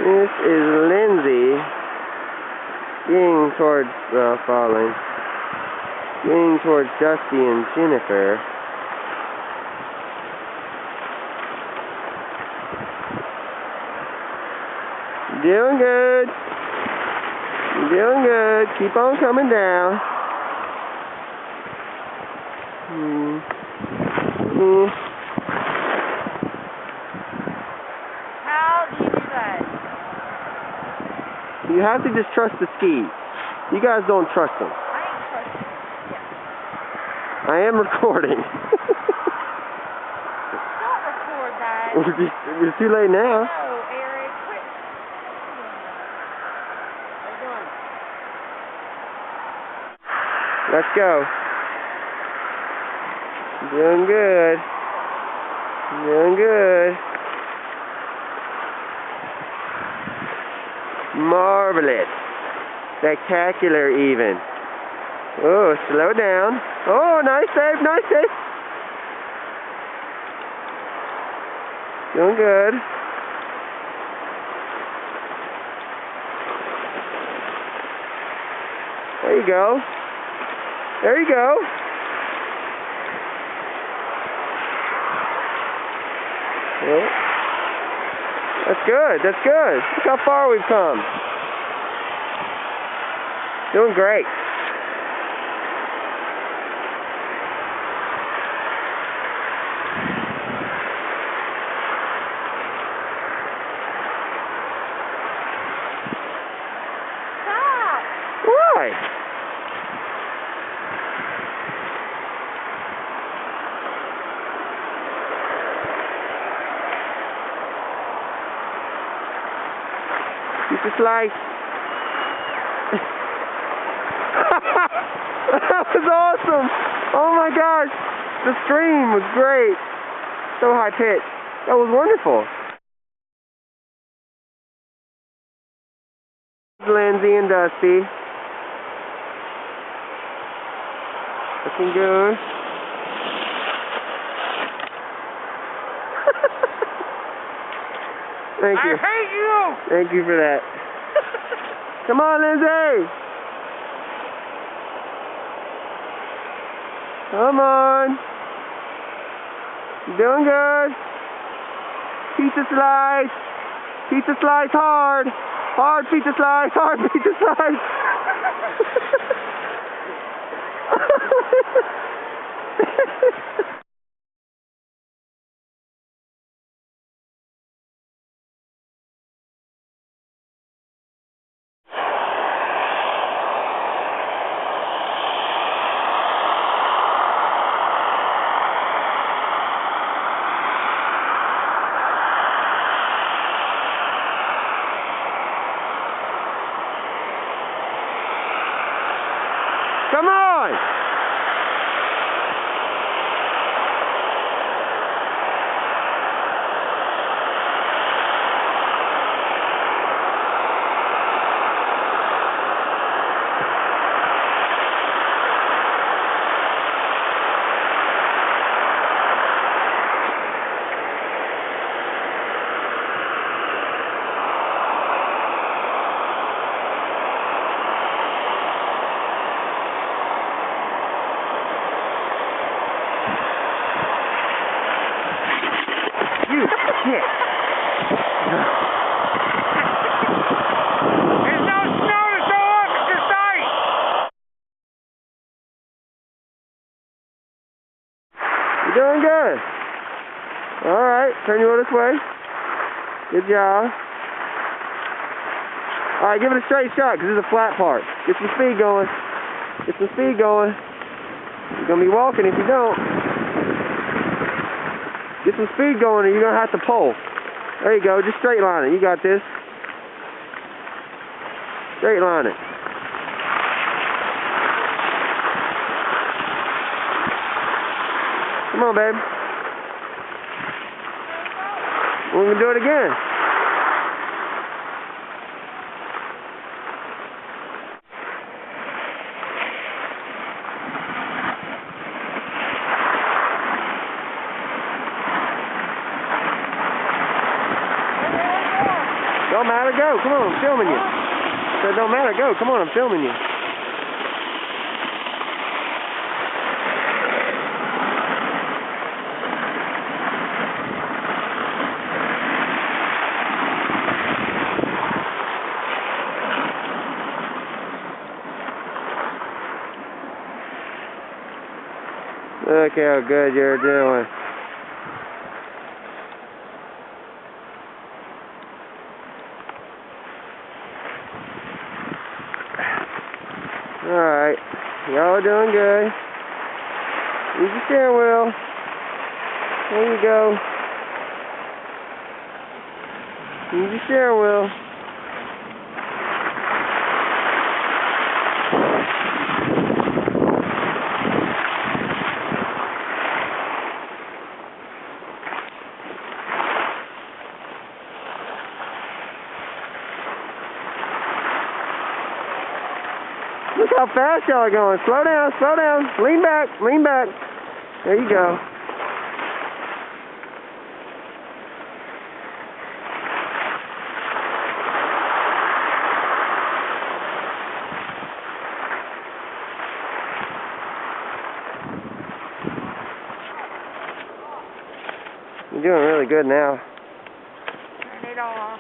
This is Lindsay getting towards falling. Getting towards Dusty and Jennifer. Doing good. Doing good. Keep on coming down. How do you do that? You have to just trust the skis. You guys don't trust them. I ain't trusting. Yeah. I am recording. Don't record that. It's too late now. No, Eric. Quit. How you doing? Let's go. Doing good. Doing good. Marvelous. Spectacular even. Oh, slow down. Oh, nice save, nice save. Doing good. There you go. There you go. Yeah. That's good, that's good. Look how far we've come. Doing great. Stop. Why? Keep the slice. That was awesome. Oh my gosh. The stream was great. So high pitched. That was wonderful. Lindsay and Dusty. Looking good. Thank you. I hate you. Thank you for that. Come on, Lindsay. Come on. You're doing good. Pizza slice. Pizza slice hard. Hard pizza slice. Hard pizza slice. Come on! You shit! There's no snow to show up. It's just ice. You're doing good. Alright, turn your this way. Good job. Alright, give it a straight shot because this is a flat part. Get some speed going. Get some speed going. You're going to be walking if you don't. Get some speed going or you're going to have to pull. There you go. Just straight line it. You got this. Straight line it. Come on, babe. We're going to do it again. Don't matter, go. Come on, I'm filming you. Said don't matter, go. Come on, I'm filming you. Look how good you're doing. Alright, y'all are doing good. Use the steering wheel. There you go. Use the steering wheel. Look how fast y'all are going. Slow down, slow down. Lean back, lean back. There you go. You're doing really good now. Turn it off.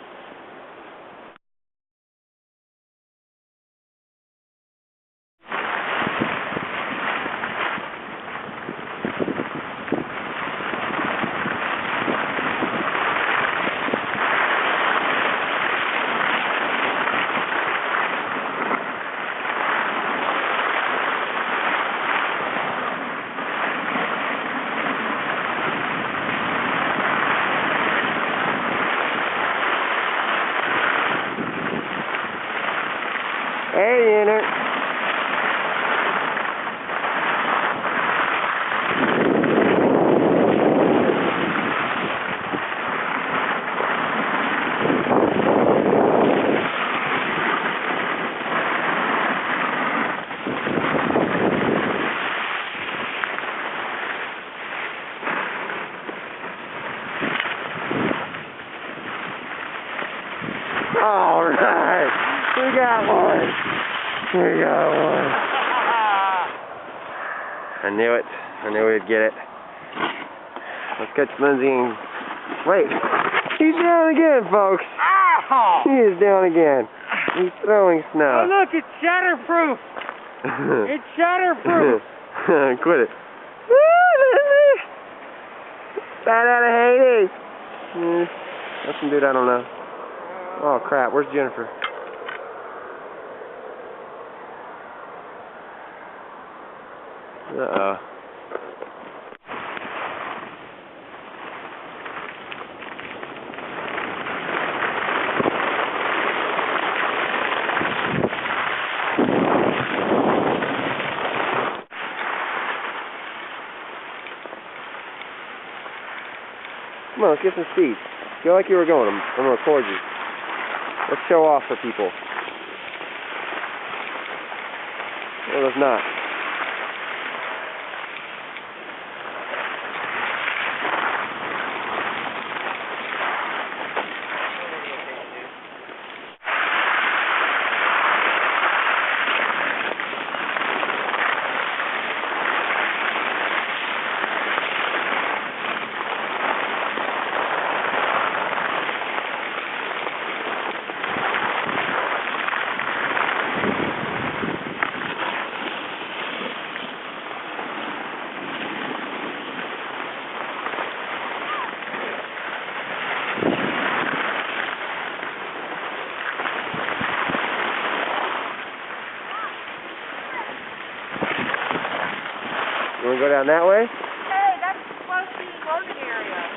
Hey, unit. All right. We got one. We got one. I knew it. I knew we'd get it. Let's catch Lindsay and... Wait. He's down again, folks. Ow! He is down again. He's throwing Oh, snow. look, it's shatterproof. It's shatterproof. Quit it. Woo, Lindsay! Bat out of Hades. That's some dude I don't know. Oh, crap. Where's Jennifer? Uh-oh. Come on, let's get some speed. Feel like you were going. I'm going to record you. Let's show off for people. Well, if not. You want to go down that way? Hey, that's supposed to be the loading area.